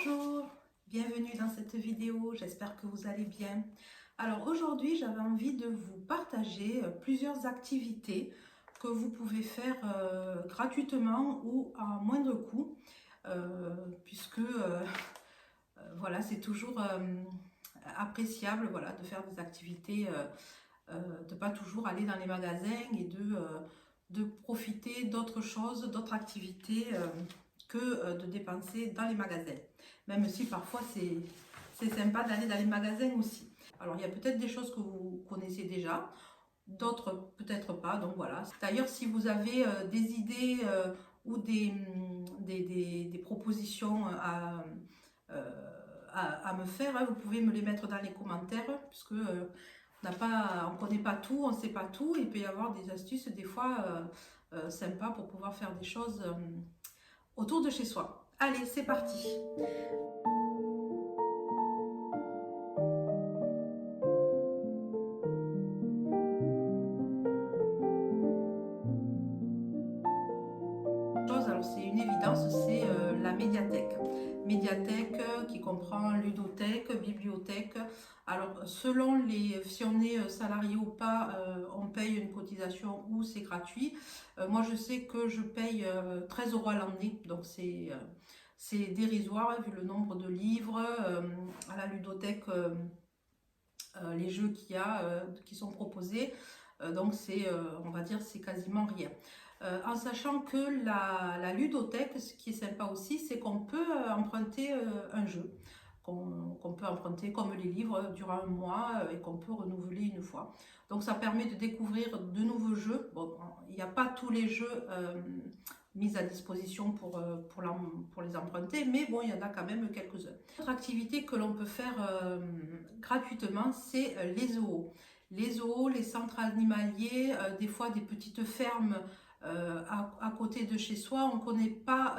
Bonjour, bienvenue dans cette vidéo, j'espère que vous allez bien. Alors aujourd'hui j'avais envie de vous partager plusieurs activités que vous pouvez faire gratuitement ou à moindre coût, puisque voilà, c'est toujours appréciable, voilà, de faire des activités, de pas toujours aller dans les magasins et de profiter d'autres choses, d'autres activités que de dépenser dans les magasins. Même si parfois c'est sympa d'aller dans les magasins aussi. Alors il y a peut-être des choses que vous connaissez déjà, d'autres peut-être pas, donc voilà. D'ailleurs, si vous avez des idées ou des propositions euh, à me faire, hein, vous pouvez me les mettre dans les commentaires, puisque on ne connaît pas tout, on ne sait pas tout, il peut y avoir des astuces des fois sympas pour pouvoir faire des choses autour de chez soi. Allez, c'est parti! Alors c'est une évidence, c'est la médiathèque. Médiathèque qui comprend ludothèque, bibliothèque. Alors selon si on est salarié ou pas, on paye une cotisation ou c'est gratuit. Moi je sais que je paye 13 € à l'année, donc c'est dérisoire hein, vu le nombre de livres. À la ludothèque, les jeux qu'il y a, qui sont proposés. Donc c'est, on va dire, c'est quasiment rien. En sachant que la ludothèque, ce qui est sympa aussi, c'est qu'on peut emprunter un jeu, qu'on peut emprunter comme les livres durant un mois et qu'on peut renouveler une fois. Donc ça permet de découvrir de nouveaux jeux. Bon, il n'y a pas tous les jeux mis à disposition pour les emprunter, mais bon, il y en a quand même quelques-uns. Autre activité que l'on peut faire gratuitement, c'est les zoos. Les zoos, les centres animaliers, des fois des petites fermes à côté de chez soi. On ne connaît pas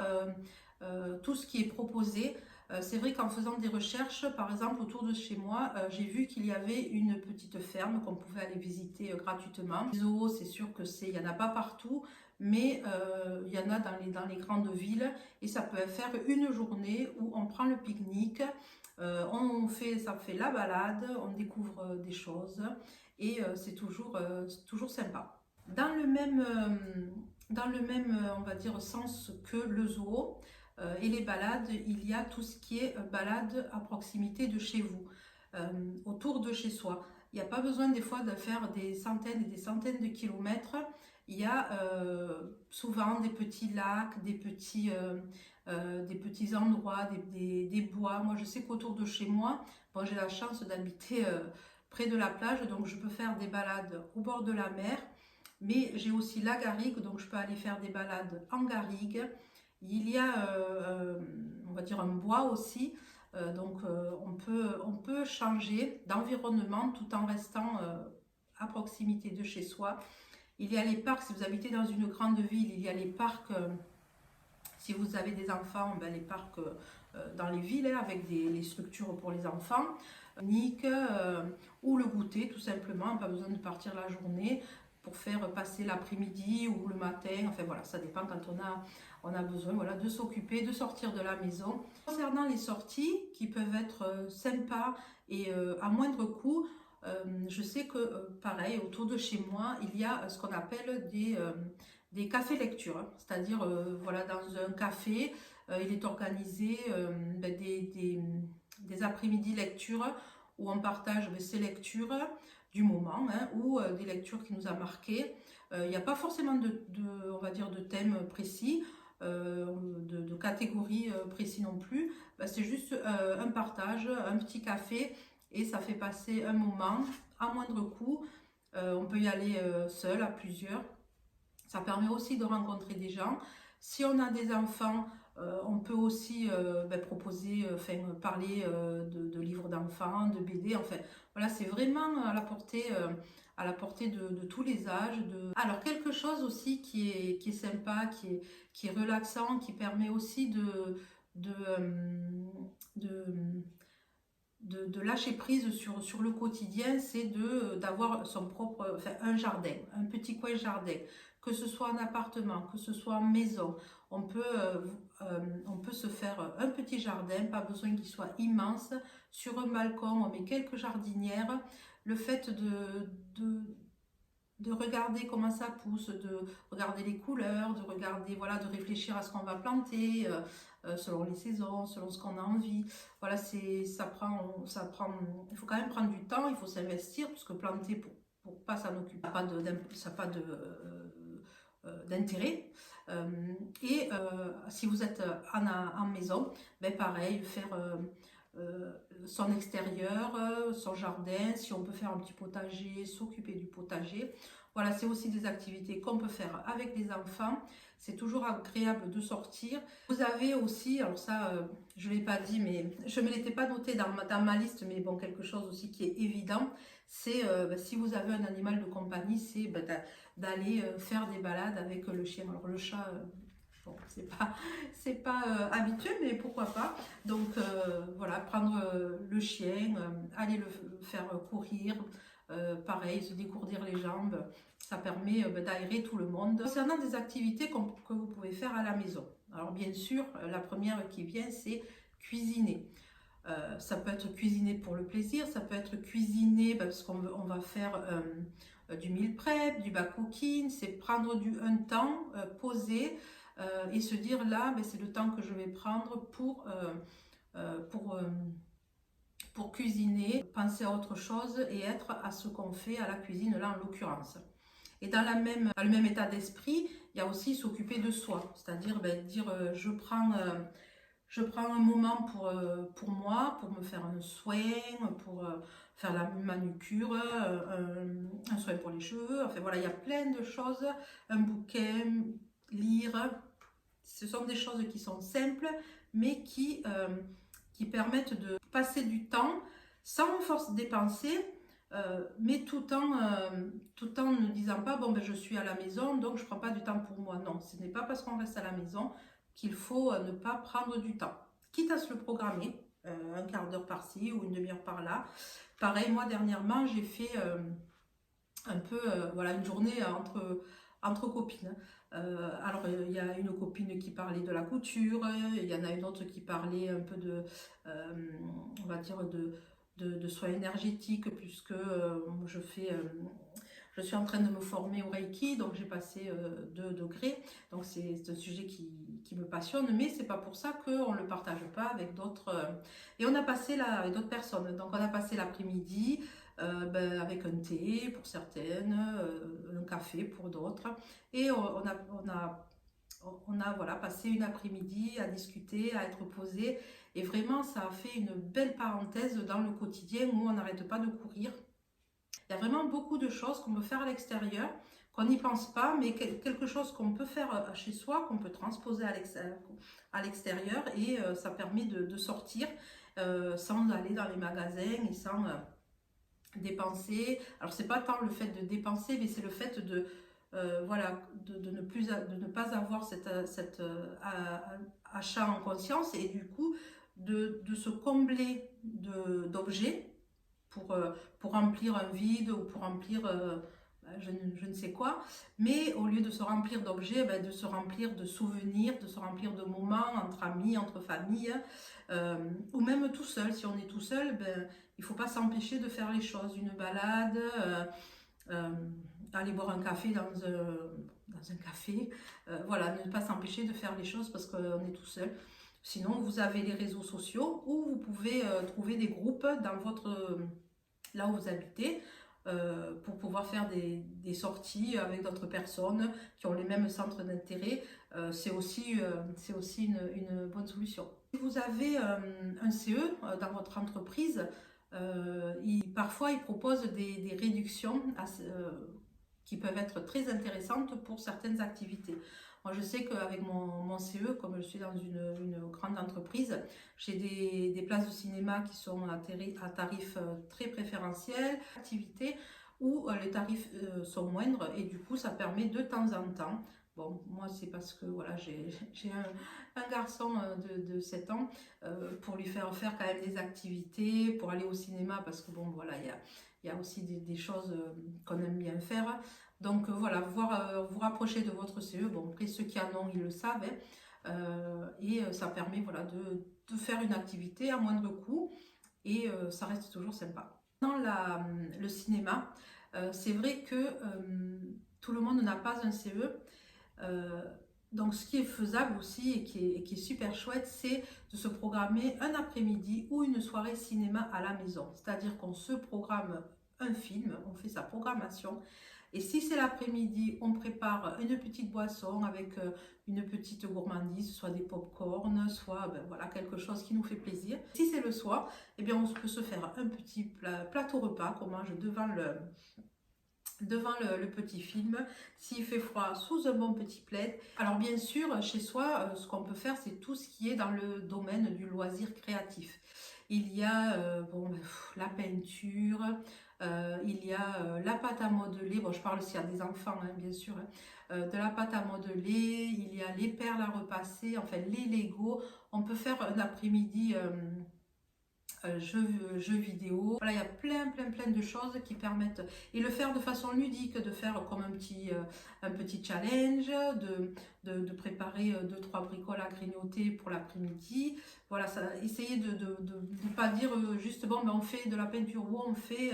tout ce qui est proposé. C'est vrai qu'en faisant des recherches, par exemple autour de chez moi, j'ai vu qu'il y avait une petite ferme qu'on pouvait aller visiter gratuitement. Les zoos, c'est sûr que il y en a pas partout, mais il y en a dans les grandes villes et ça peut faire une journée où on prend le pique-nique, ça fait la balade, on découvre des choses et c'est toujours sympa. Dans le même, on va dire, sens que le zoo et les balades, il y a tout ce qui est balade à proximité de chez vous, autour de chez soi. Il n'y a pas besoin des fois de faire des centaines et des centaines de kilomètres. Il y a souvent des petits lacs, des petits endroits, des bois. Moi, je sais qu'autour de chez moi, bon, j'ai la chance d'habiter près de la plage, donc je peux faire des balades au bord de la mer. Mais j'ai aussi la garrigue, donc je peux aller faire des balades en garrigue. Il y a, on va dire, un bois aussi. Donc on peut changer d'environnement tout en restant à proximité de chez soi. Il y a les parcs, si vous habitez dans une grande ville, il y a les parcs, si vous avez des enfants, ben les parcs dans les villes hein, avec les structures pour les enfants. Nique ou le goûter tout simplement, pas besoin de partir la journée pour faire passer l'après-midi ou le matin, enfin voilà, ça dépend quand on a besoin voilà, de s'occuper, de sortir de la maison. Concernant les sorties qui peuvent être sympas et à moindre coût, je sais que pareil, autour de chez moi, il y a ce qu'on appelle des cafés lecture, hein. C'est-à-dire voilà, dans un café, il est organisé des après-midi lecture où on partage ces lectures du moment hein, ou des lectures qui nous a marqué. Il n'y a pas forcément on va dire de thème précis, de catégorie précis non plus. C'est juste un partage, un petit café et ça fait passer un moment à moindre coût. On peut y aller seul, à plusieurs. Ça permet aussi de rencontrer des gens. Si on a des enfants, on peut aussi proposer, parler de livres d'enfants, de BD. Enfin, voilà, c'est vraiment à la portée de tous les âges. Alors, quelque chose aussi qui est sympa, qui est relaxant, qui permet aussi de, euh, de, de lâcher prise sur le quotidien, c'est d'avoir son propre, enfin, un jardin, un petit coin jardin, que ce soit en appartement, que ce soit en maison. On peut on peut se faire un petit jardin, pas besoin qu'il soit immense. Sur un balcon, on met quelques jardinières. Le fait de regarder comment ça pousse, de regarder les couleurs, de regarder, voilà, de réfléchir à ce qu'on va planter, selon les saisons, selon ce qu'on a envie. Voilà, il faut quand même prendre du temps, il faut s'investir, parce que planter pour pas s'en occuper, ça n'a pas d'intérêt. Si vous êtes en maison, ben pareil, faire son extérieur, son jardin, si on peut faire un petit potager, s'occuper du potager. Voilà, c'est aussi des activités qu'on peut faire avec les enfants. C'est toujours agréable de sortir. Vous avez aussi, alors ça, je ne l'ai pas dit, mais je ne me l'étais pas noté dans ma liste, mais bon, quelque chose aussi qui est évident, c'est si vous avez un animal de compagnie, c'est d'aller faire des balades avec le chien. Alors le chat, bon, c'est pas habituel, mais pourquoi pas. Donc voilà, prendre le chien, aller le faire courir, pareil, se dégourdir les jambes, ça permet d'aérer tout le monde. Concernant des activités que vous pouvez faire à la maison. Alors bien sûr, la première qui vient, c'est cuisiner. Ça peut être cuisiner pour le plaisir, ça peut être cuisiner parce qu'on va faire du meal prep, du back cooking, c'est prendre un temps posé et se dire là, c'est le temps que je vais prendre pour cuisiner, penser à autre chose et être à ce qu'on fait à la cuisine là en l'occurrence. Et dans le même état d'esprit, il y a aussi s'occuper de soi, c'est-à-dire dire je prends un moment pour moi, pour me faire un soin, pour faire la manucure, un soin pour les cheveux. Enfin voilà, il y a plein de choses. Un bouquin, lire. Ce sont des choses qui sont simples, mais qui permettent de passer du temps sans force dépenser, mais tout en ne disant pas bon je suis à la maison donc je prends pas du temps pour moi. Non, ce n'est pas parce qu'on reste à la maison qu'il faut ne pas prendre du temps, quitte à se le programmer, un quart d'heure par-ci ou une demi-heure par-là. Pareil, moi dernièrement j'ai fait un peu voilà, une journée entre copines. Alors il y a une copine qui parlait de la couture, il y en a une autre qui parlait un peu on va dire de soins énergétiques, puisque je suis en train de me former au Reiki, donc j'ai passé 2 degrés, donc c'est un sujet qui me passionne, mais c'est pas pour ça qu'on ne le partage pas avec d'autres. Et on a passé là avec d'autres personnes, donc on a passé l'après-midi avec un thé pour certaines, un café pour d'autres, et on a voilà, passé une après-midi à discuter, à être posé, et vraiment ça a fait une belle parenthèse dans le quotidien où on n'arrête pas de courir. Il y a vraiment beaucoup de choses qu'on peut faire à l'extérieur, qu'on n'y pense pas, mais quelque chose qu'on peut faire chez soi, qu'on peut transposer à l'extérieur, et ça permet de sortir sans aller dans les magasins et sans dépenser. Alors c'est pas tant le fait de dépenser, mais c'est le fait voilà, de ne pas avoir cet achat en conscience, et du coup de se combler d'objets pour remplir un vide ou pour remplir je ne sais quoi, mais au lieu de se remplir d'objets, de se remplir de souvenirs, de se remplir de moments entre amis, entre familles, ou même tout seul. Si on est tout seul, il ne faut pas s'empêcher de faire les choses, une balade, aller boire un café dans un café, voilà, ne pas s'empêcher de faire les choses parce qu'on est tout seul. Sinon, vous avez les réseaux sociaux où vous pouvez trouver des groupes dans là où vous habitez, pour pouvoir faire des sorties avec d'autres personnes qui ont les mêmes centres d'intérêt. C'est aussi une bonne solution. Si vous avez un CE dans votre entreprise, parfois ils proposent des réductions qui peuvent être très intéressantes pour certaines activités. Moi, je sais qu'avec mon CE, comme je suis dans une grande entreprise, j'ai des places de cinéma qui sont à tarifs très préférentiels, activités où les tarifs sont moindres, et du coup, ça permet de temps en temps. Bon, moi, c'est parce que voilà, j'ai un garçon de 7 ans, pour lui faire quand même des activités, pour aller au cinéma, parce que bon, voilà, il y a aussi des choses qu'on aime bien faire. Donc voilà, vous rapprocher de votre CE. Bon, après ceux qui en ont, ils le savent, hein. et ça permet voilà, de faire une activité à moindre coût et ça reste toujours sympa. Dans le cinéma, c'est vrai que tout le monde n'a pas un CE. Donc ce qui est faisable aussi et qui est super chouette, c'est de se programmer un après-midi ou une soirée cinéma à la maison. C'est-à-dire qu'on se programme un film, on fait sa programmation. Et si c'est l'après-midi, on prépare une petite boisson avec une petite gourmandise, soit des pop-corn, soit ben, voilà, quelque chose qui nous fait plaisir. Si c'est le soir, eh bien, on peut se faire un petit plateau repas qu'on mange devant le petit film, s'il fait froid, sous un bon petit plaid. Alors bien sûr, chez soi, ce qu'on peut faire, c'est tout ce qui est dans le domaine du loisir créatif. Il y a bon, la peinture, il y a la pâte à modeler, bon je parle s'il y a des enfants hein, bien sûr, hein, de la pâte à modeler, il y a les perles à repasser, enfin les Lego. On peut faire un après-midi jeux vidéo. Voilà, il y a plein de choses qui permettent, et le faire de façon ludique, de faire comme un petit challenge, de préparer 2-3 bricoles à grignoter pour l'après-midi. Voilà, ça, essayer de ne pas dire juste bon, ben, on fait de la peinture ou on fait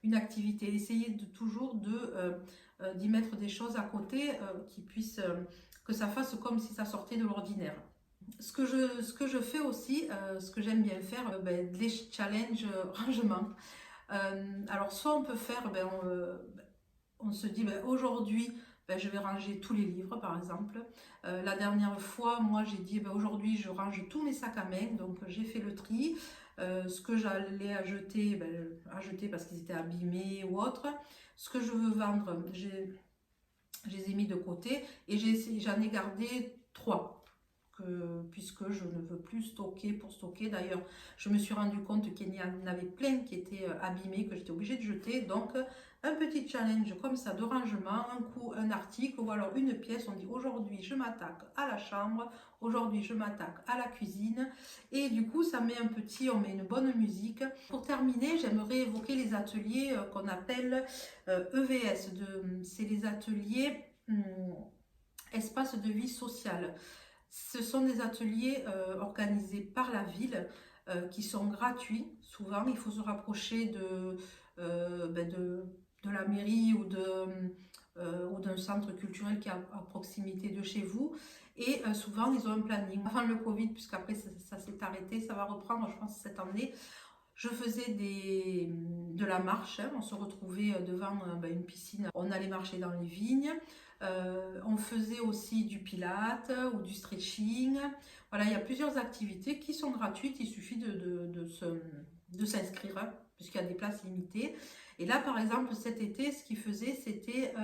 une activité. Essayer toujours d'y mettre des choses à côté qui puissent, que ça fasse comme si ça sortait de l'ordinaire. Ce que je fais aussi, ce que j'aime bien faire, ben, les challenges rangement. Alors soit on peut faire, ben, on se dit ben, aujourd'hui ben, je vais ranger tous les livres par exemple. La dernière fois moi j'ai dit ben, aujourd'hui je range tous mes sacs à main, donc j'ai fait le tri. Ce que j'allais à jeter, ben, à jeter parce qu'ils étaient abîmés ou autre. Ce que je veux vendre, je les ai mis de côté et j'en ai gardé 3. Puisque je ne veux plus stocker pour stocker. D'ailleurs, je me suis rendu compte qu'il y en avait plein qui étaient abîmés, que j'étais obligée de jeter. Donc, un petit challenge comme ça de rangement, un coup, un article ou alors une pièce. On dit aujourd'hui, je m'attaque à la chambre, aujourd'hui, je m'attaque à la cuisine. Et du coup, ça met on met une bonne musique. Pour terminer, j'aimerais évoquer les ateliers qu'on appelle EVS. C'est les ateliers espace de vie sociale. Ce sont des ateliers organisés par la ville qui sont gratuits. Souvent, il faut se rapprocher de la mairie ou d'un centre culturel qui est à proximité de chez vous. Et souvent, ils ont un planning. Avant le Covid, puisqu'après ça s'est arrêté, ça va reprendre, je pense, cette année. Je faisais de la marche, hein. On se retrouvait devant une piscine, on allait marcher dans les vignes. On faisait aussi du pilates ou du stretching. Voilà, il y a plusieurs activités qui sont gratuites, il suffit de s'inscrire, hein, puisqu'il y a des places limitées. Et là, par exemple, cet été, ce qu'ils faisaient, c'était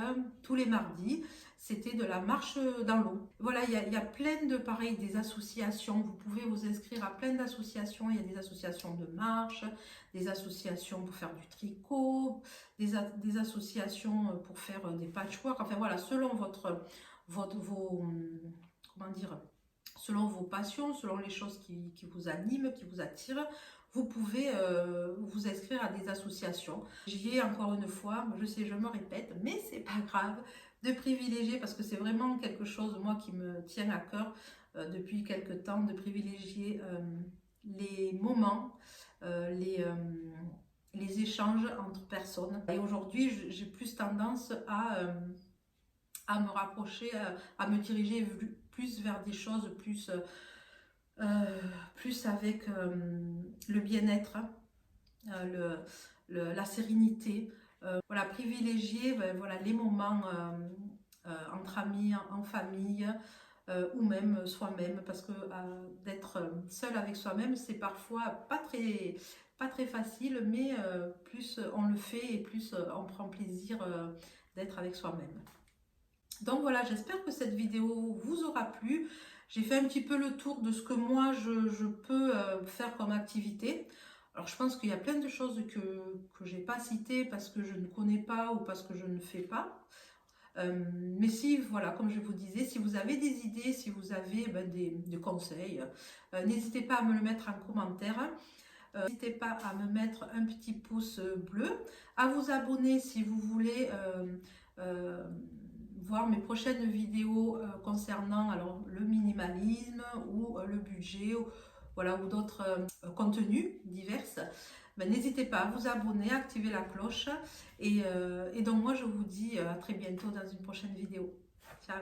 tous les mardis, c'était de la marche dans l'eau. Voilà, il y a plein de, pareil, des associations. Vous pouvez vous inscrire à plein d'associations. Il y a des associations de marche, des associations pour faire du tricot, des associations pour faire des patchwork. Enfin voilà, selon comment dire, selon vos passions, selon les choses qui vous animent, qui vous attirent, vous pouvez vous inscrire à des associations. J'y ai encore une fois, je sais, je me répète, mais c'est pas grave, de privilégier, parce que c'est vraiment quelque chose, moi, qui me tient à cœur depuis quelque temps, de privilégier les moments, les échanges entre personnes. Et aujourd'hui, j'ai plus tendance à me rapprocher, à me diriger plus vers des choses plus avec le bien-être, la sérénité. Voilà, privilégier voilà, les moments entre amis, en famille, ou même soi-même, parce que d'être seul avec soi-même, c'est parfois pas très facile, mais plus on le fait et plus on prend plaisir d'être avec soi-même. Donc voilà, j'espère que cette vidéo vous aura plu. J'ai fait un petit peu le tour de ce que moi je peux faire comme activité. Alors je pense qu'il y a plein de choses que j'ai pas citées parce que je ne connais pas ou parce que je ne fais pas. Mais si, voilà, comme je vous disais, si vous avez des idées, si vous avez des conseils, n'hésitez pas à me le mettre en commentaire. N'hésitez pas à me mettre un petit pouce bleu, à vous abonner si vous voulez voir mes prochaines vidéos concernant alors, le minimalisme ou le budget, voilà, ou d'autres contenus divers, ben, n'hésitez pas à vous abonner, à activer la cloche. Et donc moi je vous dis à très bientôt dans une prochaine vidéo. Ciao!